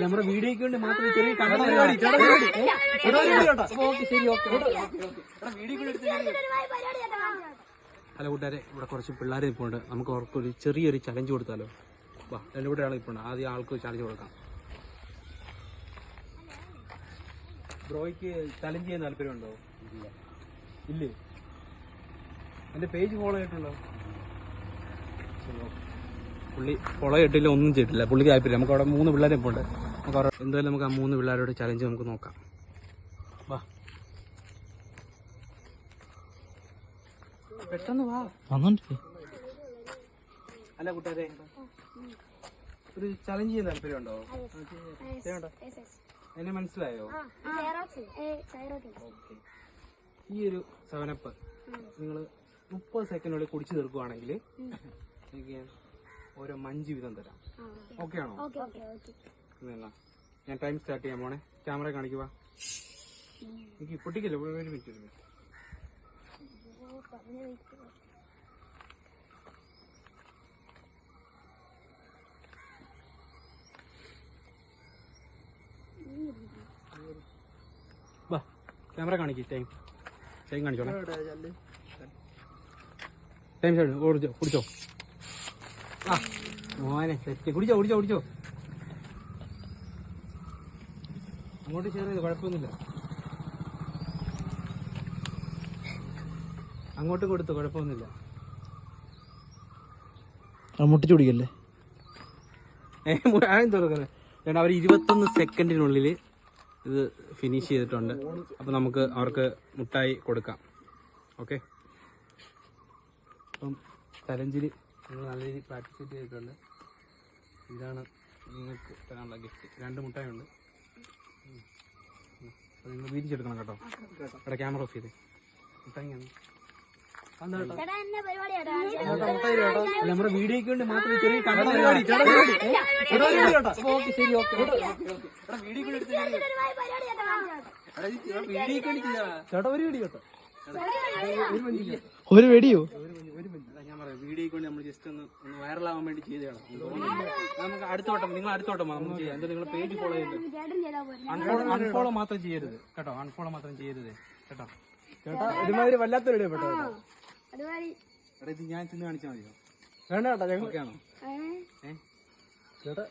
നമ്മുടെ വീഡിയോക്ക് വേണ്ടി മാത്രമേ ചെറിയ ഹലോ കൂട്ടുകാരെ, ഇവിടെ കുറച്ച് പിള്ളേർ നിൽപ്പുണ്ട്. നമുക്ക് അവർക്കൊരു ചെറിയൊരു ചലഞ്ച് കൊടുത്താലോ? വാ, എൻ്റെ കൂടെ ആൾ നിൽപ്പുണ്ട്. ആദ്യം ആൾക്ക് ചലഞ്ച് കൊടുക്കാം. ബ്രോയ്ക്ക് ചലഞ്ച് ചെയ്യാൻ താല്പര്യമുണ്ടോ? ഇല്ലേ? എൻ്റെ പേജ് ഫോളോ ചെയ്തിട്ടുണ്ടോ? പുള്ളി ഫോളോ ചെയ്തിട്ടില്ല, ഒന്നും ചെയ്തിട്ടില്ല. പുള്ളിക്ക് താല്പര്യം. നമുക്ക് അവിടെ 3 പിള്ളേരെ ഇപ്പോൾ ഉണ്ട്. നമുക്ക് എന്തായാലും നമുക്ക് ആ 3 പിള്ളേരോട് ചലഞ്ച് നമുക്ക് നോക്കാം. വാ, പെട്ടെന്ന് വാ. അല്ല കൂട്ടുകാരെ, ഒരു ചലഞ്ച് ചെയ്യാൻ താല്പര്യമുണ്ടോ? എന്നെ മനസ്സിലായോ? ഈ ഒരു 7up നിങ്ങൾ 30 സെക്കൻഡിനുള്ളിൽ കുടിച്ചു തീർക്കുവാണെങ്കിൽ എനിക്ക് ഞാൻ ഓരോ 5 വീതം തരാം. ഓക്കെ ആണോ? ഞാൻ ടൈം സ്റ്റാർട്ട് ചെയ്യാൻ പോണേ. ക്യാമറ കാണിക്കുക. എനിക്ക് പൊട്ടിക്കില്ല. ഒരു മിനിറ്റ്. വാ, ക്യാമറ കാണിക്കേ. ടൈം കാണിച്ചോളെ. ടൈം കുടിച്ചോ. ആ മോനെ സെറ്റ്. കുടിച്ചോ. അങ്ങോട്ട് ഷെയർ ചെയ്ത് കുഴപ്പമൊന്നുമില്ല. അങ്ങോട്ടും കൊടുത്തു, കുഴപ്പമൊന്നുമില്ല. മുട്ടിച്ചു കുടിക്കല്ലേ? തുറക്കുന്നത് അവർ 21 സെക്കൻഡിനുള്ളിൽ ഇത് ഫിനിഷ് ചെയ്തിട്ടുണ്ട്. അപ്പം നമുക്ക് അവർക്ക് മുട്ടായി കൊടുക്കാം. ഓക്കെ, അപ്പം ചലഞ്ചിൽ നിങ്ങൾ നല്ല രീതിയിൽ പാർട്ടിസിപ്പേറ്റ് ചെയ്തിട്ടുണ്ട്. ഇതാണ് നിങ്ങൾക്ക് തരാനുള്ള ഗിഫ്റ്റ്. 2 മുട്ടായി ഉണ്ട്. അപ്പോൾ നിങ്ങൾ വീതിച്ചെടുക്കണം കേട്ടോ. ഇവിടെ ക്യാമറ ഓഫ് ചെയ്ത് മുട്ടായിയാണ്. നമ്മുടെ വീഡിയോക്ക് വേണ്ടി മാത്രമേ ചെറിയ ഒരു വെടിയോ? ഞാൻ പറയാം, വീഡിയോക്ക് വേണ്ടി നമ്മൾ ജസ്റ്റ് ഒന്ന് വൈറലാവാൻ വേണ്ടി ചെയ്തതാണ്. നമുക്ക് അടുത്തോട്ടം, നിങ്ങൾ അടുത്തോട്ടം നമുക്ക് ചെയ്യാം. എന്താ നിങ്ങൾ പേജ് ഫോളോ ചെയ്യരുത്. അൺഫോളോ മാത്രം ചെയ്യരുത് കേട്ടോ. അൺഫോളോ മാത്രം ചെയ്യരുത് കേട്ടോ. ചേട്ടാ ഒരുമാതിരി വല്ലാത്തൊരു വീഡിയോ പെട്ടോ. ഇത് ഞാൻ ചെന്ന് കാണിച്ചാൽ മതിയോ? വേണ്ട ചേട്ടാ, ഓക്കെ ആണോ? ചേട്ടാ